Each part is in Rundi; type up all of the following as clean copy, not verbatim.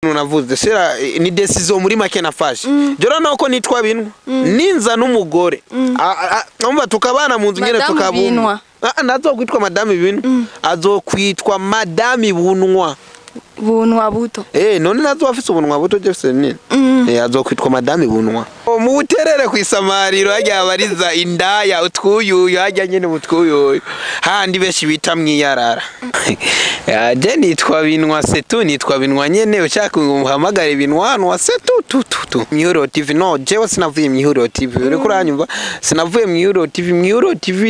Navuze sera ni decision muri make nafashe jora nako nitwa binwa ninza n'umugore umva tukabana mu nzu nyene tukabunwa nazokwitwa madame binwa azokwitwa madame bunwa buto none nazofise ubunwa buto Jefferson nini azokwitwa madame bunwa mu buterere kwisamariro hajya abariza indaya utwuyuyu hajya nyene utwuyuyu handi beshi bita mwiyarara je nitwa binwa setu nitwa binwa nyene ushaka umuhamagara binwa setu Mihuro TV no jewe sinavuye Mihuro TV uri kuranyumva sinavuye Mihuro TV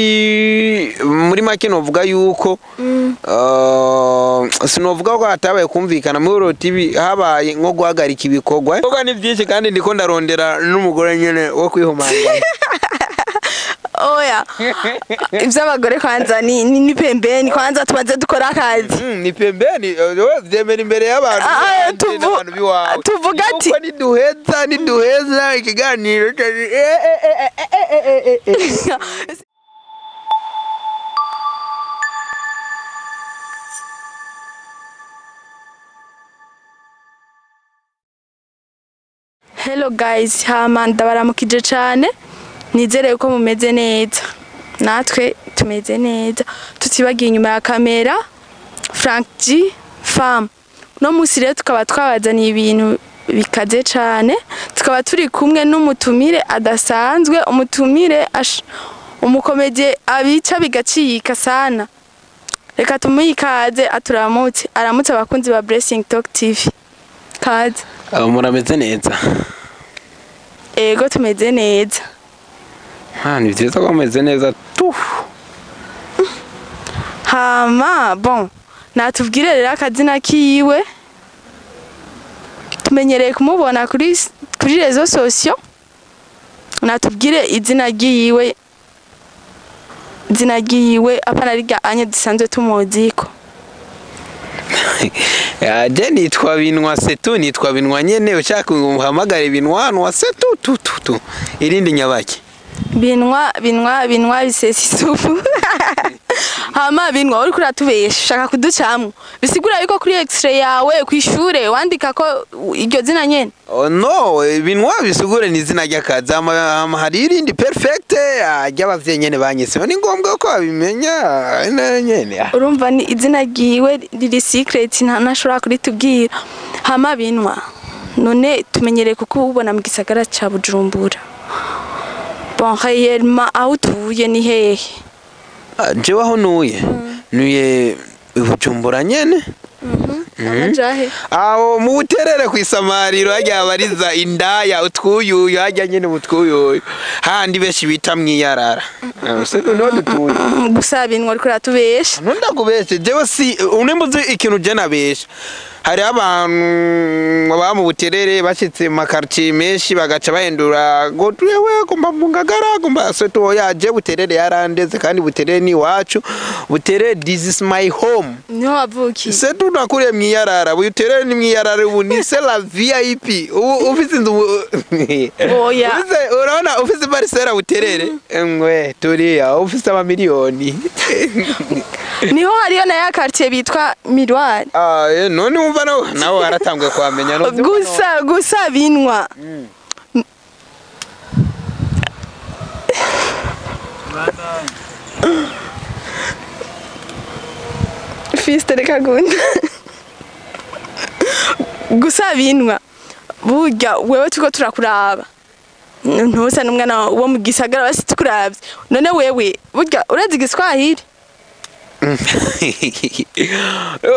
muri make novuga yuko sinovuga ko hatabaye kumvikana Mihuro TV habaye nko guhagarika ibikorwa kuko ni byinshi kandi ndiko ndarondera n'umugore nyene wo kwihumanga oya ivy'abagore kwanza ni pembeni kwanza tubaze dukora akazi ni pembeni vyemera imbere y'abantu tuvuga ati ni duheza ikiganiro Hello guys, hamanda baramukije cyane nizere uko mumeze neza natwe tumeze neza tutibagiye inyuma ya kamera Frank G Fam no musire tukaba twabazaniye ibintu bikaze cyane tukaba turi kumwe n'umutumire adasanzwe umutumire umukomedie abica bigacika sana reka tumuyikaze aturamutse aramutse abakunzi ba Blessing Talk TV kaze murameze neza ego tumeze neza ni byiza ko meze neza tu hama bon natubwire rero akazina kiwe tumenyereye kumubona kuri rezo sosio natubwire izina giyiwe apana riga anye dusanzwe tumuziko je nitwa binwa setu nitwa binwa nyene ushaka umuhamagara binwa setu irindi nyabaki binwa bisesi isufu hama binwa uri kuratubesha ushaka kuducamwe bisigura yuko kuri extrait yawe kwishure wandika ko iryo zina nyene no binwa bisigure ni izina ry'akazi hari irindi perfect ry'abavye nyene banyise ni ngombwa ko abimenya nyene urumva ni izina giwe riri secret ntashobora kuritubwira hama binwa none tumenyereye kuko ubona mu gisagara ca Bujumbura bon réellement autuye ni hehe jewe aho nuye Bujumbura nyene amajahe aho mu buterere kwisamariro hajya abariza indaya utwuyuyu hajya nyene utwuyuyu handi beshi bita mwiyarara setu no dutuye gusa binwa ariko ratubesha ndakubeshe jewe si unembuze ikintu je nabesha hari abantu baba mu buterere bashitse makarti meshi bagaca bahindura ngo twewe kumba mungagara kumba setu yaje buterere yarandeze kandi buterere ni wacu buterere this is my home niho wavuki setu nakuriye mwiyarara buterere ni mwiyarara ubu ni c'est la VIP ufise inzu oya urabona ufise parcelle buterere ngwe turiya ufise amamiliyoni niho hariyo na ya quartier bitwa Miroir none umva nawe aratangwe kwamenya no gusa binwa fiste reka gunda gusa binwa burya wewe tuko turakuraba ntusa n'umwana wo mu gisagara basi tukuravye none wewe burya urazi igiswahili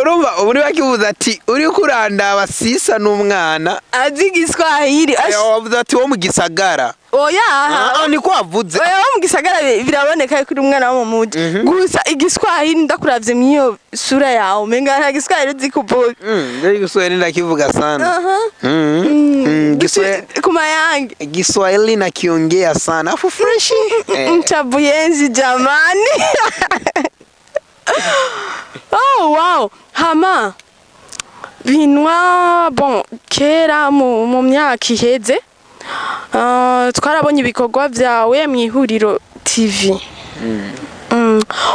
urumva uri bakivuza ati uri kuranda abasisa n'umwana azi igiswahili wavuze ati wo mu gisagara oya niko wavuze oya wo mu gisagara biraboneka ko uri umwana wo mu muji gusa igiswahili ndakuravye mwiyo sura yawe menga nta giswahili uzi kuvuga igiswahili ndakivuga sana kumayange Kiswahili nakiongea sana afu fresh mtabuyenzi jamani oh wow hama binwa bon kera mu myaka iheze twarabonye ibikorwa byawe mu ihuriro TV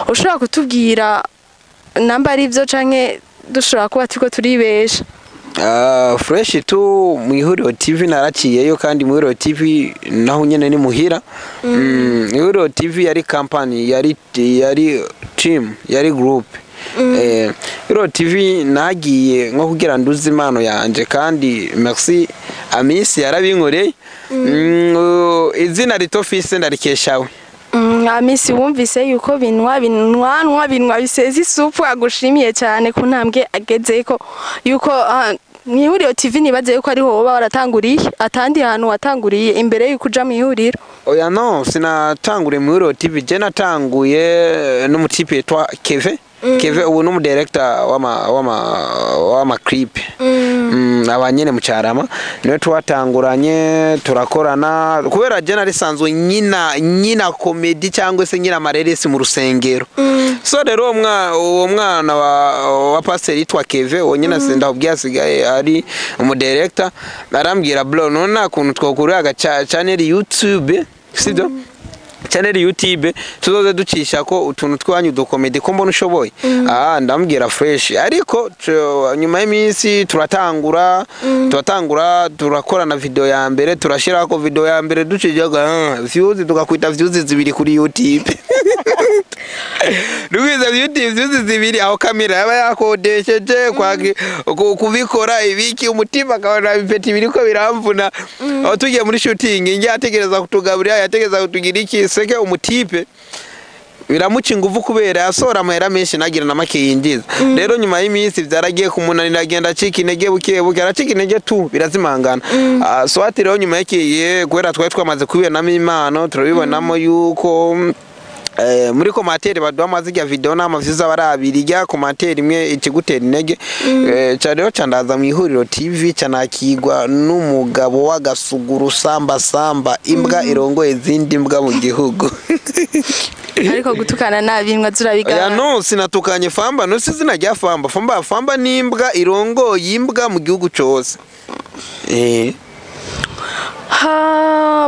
ushobora kutubwira namba ari byo canke dushobora kuba turiko turibesha Fresh tu mu Ihuriro TV naraciyeyo kandi mu Ihuriro TV naho nyene ni muhira. Ihuriro TV yari company yari team yari group. Ihuriro TV nagiye nko kugira nduze impano yanje kandi merci Amisi yarabinkoreye. Izina ritofise ndarikeshawe. Amisi wumvise yuko binwa biseze isupu agushimiye cyane ku ntambwe agezeko yuko mu Ihuriro TV nibaze yuko ari ho waratanguriye atandi hantu watanguriye imbere yuko uja mu Ihuriro. Oya no sinatanguriye mu Ihuriro TV je natanguye n'umutipe yitwa Keve. Keve ubu no mu director wama clip. Abanyene mu Cyarama niwe twatanguranye turakorana kubera je nari sanzwe nyina comedy cyangwa se nyina mareresi mu rusengero. So rero uwo mwana wa pastor yitwa Keve wonyine senda ubwasigaye ari umu director arambwira bro nona kuntu twokurira channel YouTube sibyo channel YouTube tuzoze ducisha ko utuntu twanyu dokomedi ko mbona ushoboye. Ndambwira fresh ariko nyuma y'iminsi turatangura turakorana video ya mbere turashira ko video ya mbere ducijaga views tugakwita views zibiri kuri YouTube. Rugiza YouTube views zibiri aho kamera yaba yakodesheje kubikora ibiki umutima kabona bipeti biriko biramvuna. Aho tugiye muri shooting ngiye ategereza kutugaburira yategereza kutugira iki seke umutipe biramuca ingufu kubera yasora amahera menshi nagira na make yinjiza. Rero nyuma y'iminsi byaragiye kumunanira agenda acika intege buke aracika intege tu birazimangana. So ati rero nyuma y'ikiye kubera twari twamaze kubibonamo impano turabibonamo yuko muri commentaire baduhamaze ya video n'amavyiza barabiri ya commentaire imwe ikigutera intege. Cyane cyandaza mu Ihuriro TV cyanakigwa n'umugabo w'agasuguru samba imbwa irongoye izindi mbwa mu gihugu. Ariko gutukana nabimwa zurabigana. Ya no sinatukanye Famba no sizina rya Famba n'imbwa irongoye imbwa mu gihugu cyose.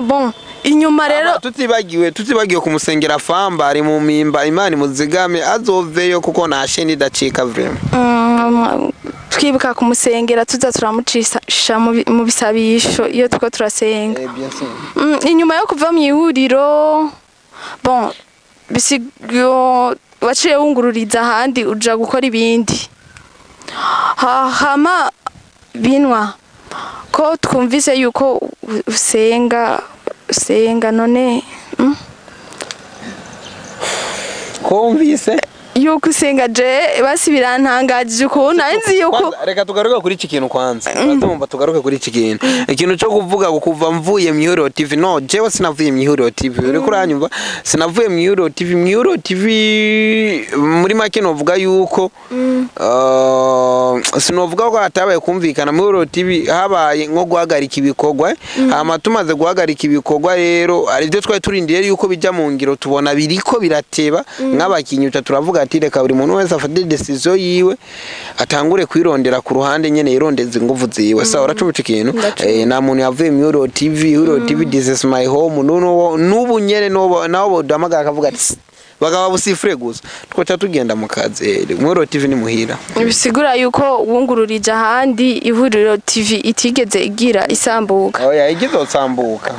Bon inyuma rero tutibagiwe kumusengera Famba ari mu mimba Imana muzigame azoveyo kuko nashe nidacika vrema. Twibuka kumusengera tuza turamucisha mu bisabisho iyo tuko turasenga. Inyuma yo kuva mu Ihuriro bon bisigo waciye wungururiza handi uja gukora ibindi. Hama binwa ko twumvise yuko usenga none kumvise yuko usenga je basi birantangaje ukuntu nzi yuko reka tugaruka kuri iki kintu kwanza batumva tugaruke kuri iki kintu ikintu cyo kuvuga kuva mvuye mu Ihuriro TV no jewe sinavuye mu Ihuriro TV uri kuranyumva sinavuye mu Ihuriro TV mu Ihuriro TV muri make novuga yuko sinovuga ko hatabaye kumvikana mu Ihuriro TV habaye nko guhagarika ibikorwa hama tumaze guhagarika ibikorwa rero ari byo twari turindiye yuko bijya mu ngiro tubona biriko birateba nk'abakinyi turavuga ati reka buri muntu wese afate decision yiwe atangure kwirondera ku ruhande nyene yirondeze ingufu ziwe. Sawa uracumuca ikintu na muntu yavuye mu Ihuriro TV this is my home nubu nyene nawo bodamaga akavuga ati bagaba busifure gusa twacha tugenda mu kazi mu Ihuriro TV ni muhira. Bisigura yuko wungururije ahandi Ihuriro TV itigeze igira isambuka. Oya igizosambuka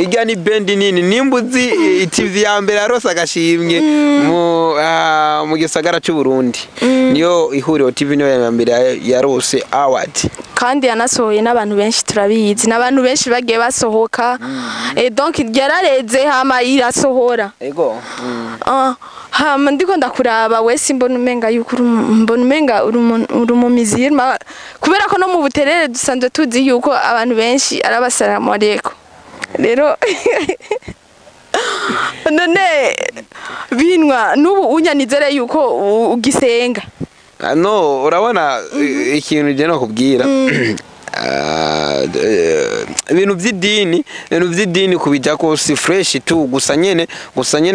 ijya ni bendi nini nimbuzi TV ya mbere arose agashimye mu gisagara cy'u Burundi niyo Ihuriro TV niyo ya mbere yarose award kandi yanasohoye n'abantu benshi turabizi n'abantu benshi bagiye basohoka donc yarareze hama irasohora ego hama ndiko ndakuraba wese mbona umenga yuko uri mu mizirma kubera ko no mu buterere dusanzwe tuzi yuko abantu benshi arabasalamu aleko rero none binwa nubu unyanizere yuko ugisenga. No urabona ikintu je no kubwira ibintu by'idini kubijya ko si fresh tu gusa nyene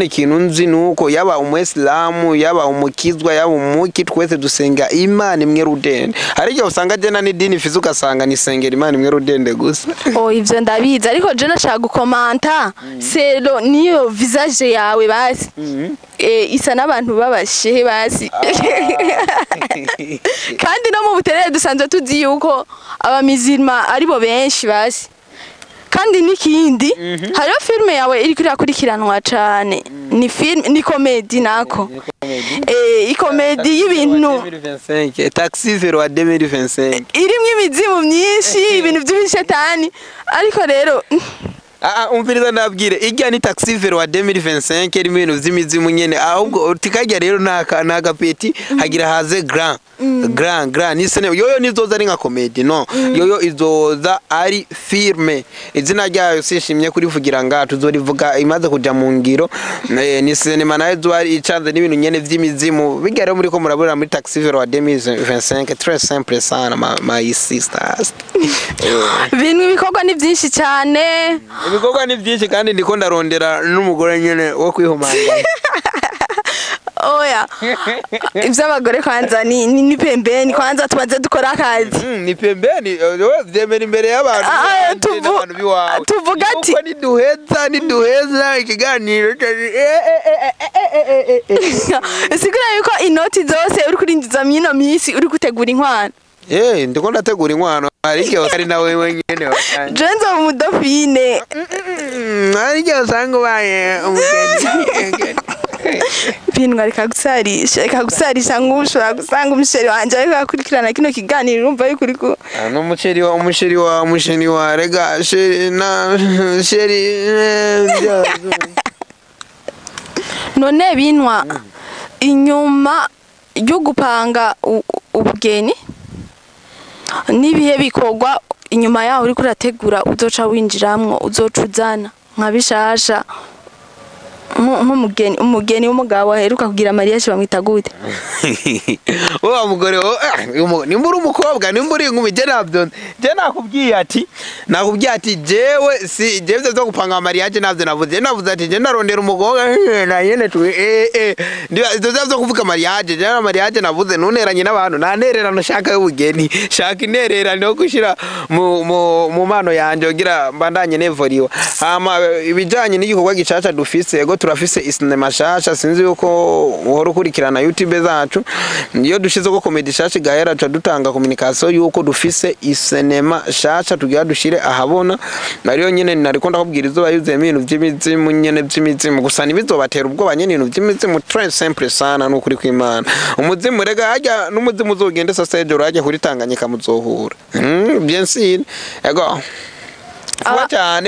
ikintu nzi nuko yaba umwisilamu yaba umukizwa yaba umuki twese dusenga Imana imwe rudende hari igihe usanga jena n'idini fize ugasanga nisengera Imana imwe rudende gusa ivyo ndabizi ariko je nashaka gukomanta sero niyo visage yawe basi isa n'abantu babashehe basi kandi no mu buterere dusanzwe tuzi yuko abamizirima aribo benshi basi kandi nikindi hariyo filme yawe iri kurikurikiranwa cane ni film ni comedy nako ikomedi y'ibintu Taxi Zero wa 2025 irimwe imizimu myinshi ibintu by'ibishetani ariko rero umviriza ndabwire ijya ni Taxi Zero wa 2025 irimo ibintu by'imizimu nyene ahubwo tikajya rero nagapeti hagira haze grand nisene yoyo nizoza ari nka comedy no yoyo izoza ari filme izina ryayo sishimye kurivugira nga tuzorivuga imaze kuja mu ngiro ni cinema nayo zari icanze n'ibintu nyene vy'imizimu bigere muri ko murabura muri Taxi Zero wa 2025 très simple sana my sisters bintu bikorwa ni byinshi cyane ibikorwa ni byinshi kandi ndiko ndarondera n'umugore nyene wo kwihumanga oya iby'abagore kwanza ni pembeni kwanza tubanze dukora akazi ni pembeni vyemera imbere y'abantu tuvuga ati niduheza ikiganiro sigura yuko inoti zose uri kurinjiza mwino misi uri gutegura inkwano ndiko ndategura inkwano ariko ari nawe wenyene wakanje jenzo umudofine ariko usanga baye umugeni bintu rikagusarisha ngushobora gusanga umusheri wanje ariko akurikirana kino kiganiro urumva yuko uri ko umusheri wa rega sheri none binwa inyuma yo gupanga ubugeni nibihe bikorwa inyuma yaho uri kurategura uzoca winjiramwo uzocuzana nka bishasha umugeni w'umugabo aheruka kugira mariage bamwita gute wa mugore nimbura umukobwa nimbura inkumi je nakubwiye ati jewe zo gupanga mariage navyo navuze ati je narondera umukobwa na yene tu ndizo zo kuvuga mariage je na mariage navuze nuneranye n'abantu nanererano shaka y'ubugeni shaka inererano no gushira mu mano yanje ogira mbandanye nevoriwa hama ibijanye n'igikorwa gicaca dufise ego turafise cinema shasha sinzi yuko uhora ukurikirana YouTube zacu iyo dushize ko comedy shasha gahera cha dutanga communication yuko dufise cinema shasha tugira dushire ahabona nariyo nyene nariko ndakubwira izo bayuze ibintu by'imizimu nyene by'imizimu gusa nibizobatera ubwoba nyene ibintu by'imizimu très simple sana no kuri kw'Imana umuzimu rega hajya n'umuzimu uzogende sasage urajya kuri Tanganyika muzohura bien sûr ego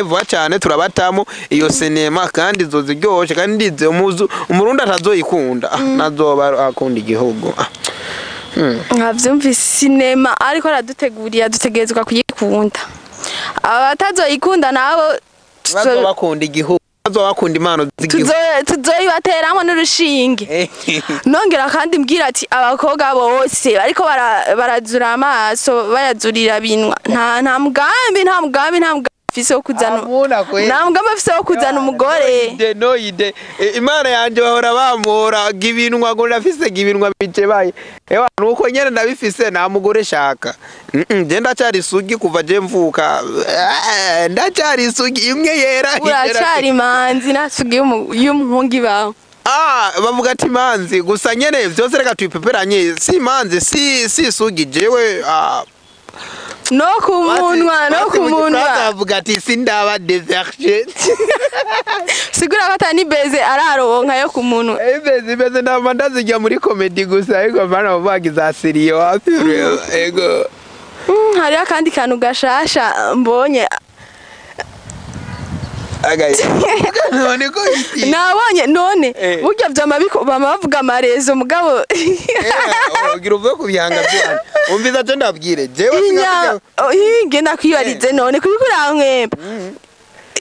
vuba cyane turabatamo iyo cinema kandi zoziryoshe kandi ndize umurundi atazoyikunda nazoba akunda igihugu nkavyumvise cinema ariko araduteguriye dutegerezwa kuyikunda abatazoyikunda nabo bazobakunda igihugu bazobakunda impano z'igihugu tuzoyibateramo n'urushinge nongera kandi mbwira ati abakobwa bose ariko barazura amaso bayazurira binwa nta mugambi fise okuzana namugamba fise okuzana umugore no ide Imana yanje bahora bamora gibinwa ngo ndafise gibinwa bicebaye ewa nuko nyene ndabifise na mugore shaka je ndacari sugi kuva je mvuka ndacari sugi imwe yera uracari manzi nasugi y'umuhungi bawe bavuga ati manzi gusa nyene vyose reka tuipeperanye si manzi si sugi jewe no kumunwa avuga ati sindaba deserge sigura batani beze araronka yo kumunwa beze ndamandazi jya muri comedy gusa ariko bana bagiza seriyo hafi ego hari akandi kantu gashasha mbonye none ko iti nabonye none burya vyamabiko bamavuga marezo mugabo ugira uvuye ku bihanga byane umviza cyo ndabwire jewe singa nakwibarize none kuri kurankwemba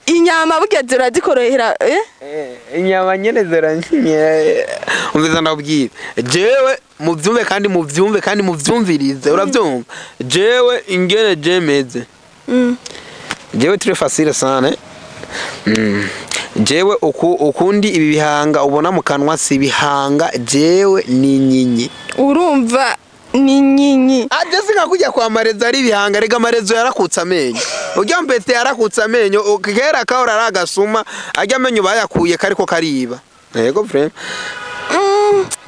inyama burya zirazikorohera inyama nyene ziranyine umviza ndabwira jewe muvyumve kandi muvyumvirize uravyumva jewe ingene jemeze jewe très facile sana jewe ukundi ibi bihanga ubona mu kanwa si bihanga jewe ni nyinyi urumva ni nyinyi adese nkakujya kwa mareza ari bihanga rega marezo yarakutse amenyo ujya mbete yarakutse amenyo kera kahora aragasuma ajya amenyo bayakuye kariko kariba yego frère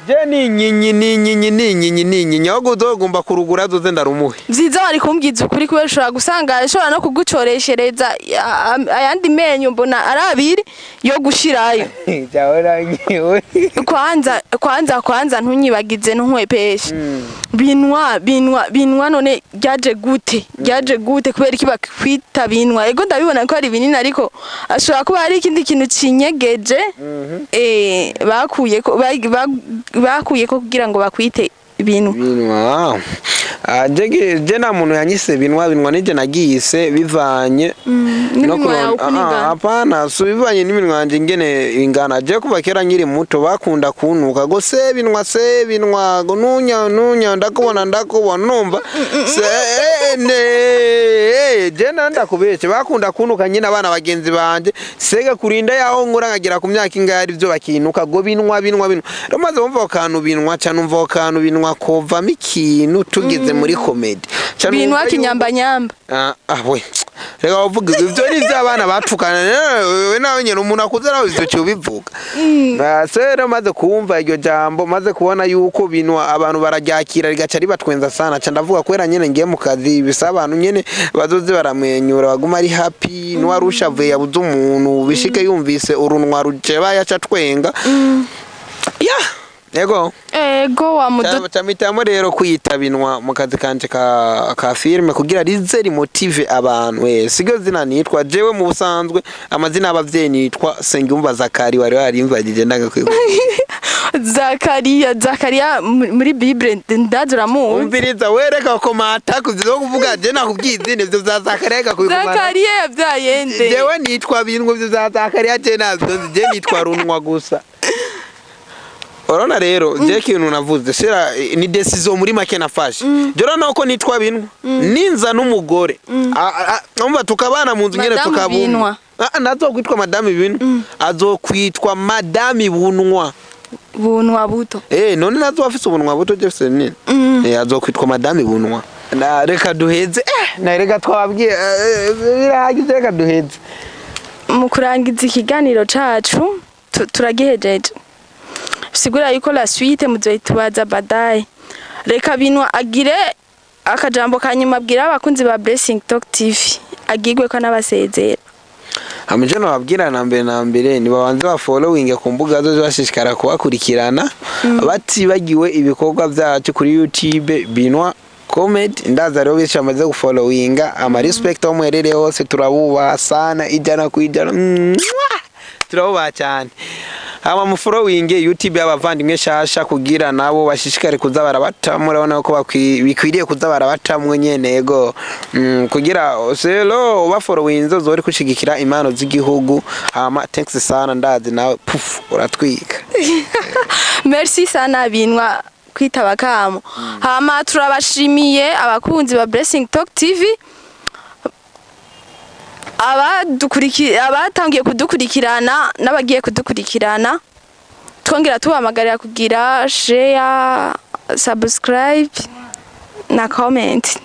je ni nyinyi ahubwo uzogomba kurugura zoze ndarumuhe vyiza wari kumbwiza ukuri kubera ushobora gusanga ashobora no kugucoreshereza ayandi menyo mbona ari abiri yo gushirayo kwanza ntunyibagize ntunkwepeshe binwa none ryaje gute kubera iki bakwita binwa ego ndabibona ko ari binini ariko ashobora kuba ari ikindi kintu cinyegeje bakuye ko kugira ngo bakwite binwa je na muntu yanyise binwa nije nagiyise bivanye no kurona apana so bivanye n'iminwa yanje ingene ingana je kuva kera nkiri muto bakunda kunuka go se binwa go nunya ndakubona numva je nanda kubeshe bakunda kunuka nyine abana bagenzi banje sega kurinda yaho nkura ngagira ku myaka ingari byo bakinuka go binwa romaze umva kantu binwa cyane umva kantu binwa kova mikintu tugeze muri comedy binwa kinyamba we rega uvuga ibyo ni by'abana batukana we nawe nyene umuntu akuzera ibyo cyo bivuga sero maze kumva iryo jambo maze kubona yuko binwa abantu bararyakira rigaca ribatwenza sana ca ndavuga kwera nyene ngiye mu kazi bisa abantu nyene bazoze baramwenyura baguma ari happy no warushavuye yabuze umuntu bishike yumvise urunwa rujeba yaca twenga Ego wa mudu tamitamo rero kwita binwa mu kazi kanje ka filme kugira rize motive abantu sigo zina nitwa jewe mu busanzwe amazina y'abavyeyi nitwa Sengiyumva Zakari wari warimvagije ndaga kwiga Zakariya muri Bible ndazura mu umviriza wereka ko mata kuzizo kuvuga je nakubwize nivyo za Zakariya gakwigumana Zakariya yavyayende jewe nitwa binwa byo za Zakariya je navyo je nitwa runwa gusa Orona rero je kintu navuze sera ni decision muri make nafashe jora nako nitwa binwa ninza n'umugore umva tukabana mu nzu nyene tukabunwa nazo kwitwa madame binwa azokwitwa madame bunwa buto none nazo afise ubunwa buto Jefferson nini azokwitwa madame bunwa na reka duheze na reka twabwiye biragize reka duheze mu kurangiza ikiganiro cacu turagihejeje sigura yuko la suite muzoyitubaza badaye reka binwa agire akajambo kanyuma abwira abakunzi ba Blessing Talk TV agigwe ko nabasezera amije no babwira na mbere ni babanze ba following ku mbuga zo bashishikara kubakurikirana batibagiwe ibikorwa byacu kuri YouTube binwa comment ndaza rero bisha amaze gufollowinga ama respect omwerere hose turabuba sana ijana kwijana turabuba cyane hama mu following YouTube y'abavandimwe shasha kugira nabo bashishikare kuza barabatamwe urabona ko bikwiriye kuza barabatamwe nyene yego kugira selo uba following zo zori kushigikira impano z'igihugu hama thanks sana ndazi nawe uratwika merci sana binwa kwitaba kamo hama turabashimiye abakunzi ba Blessing Talk TV abatangiye kudukurikirana n'abagiye kudukurikirana twongera tubamagarira kugira share subscribe na comment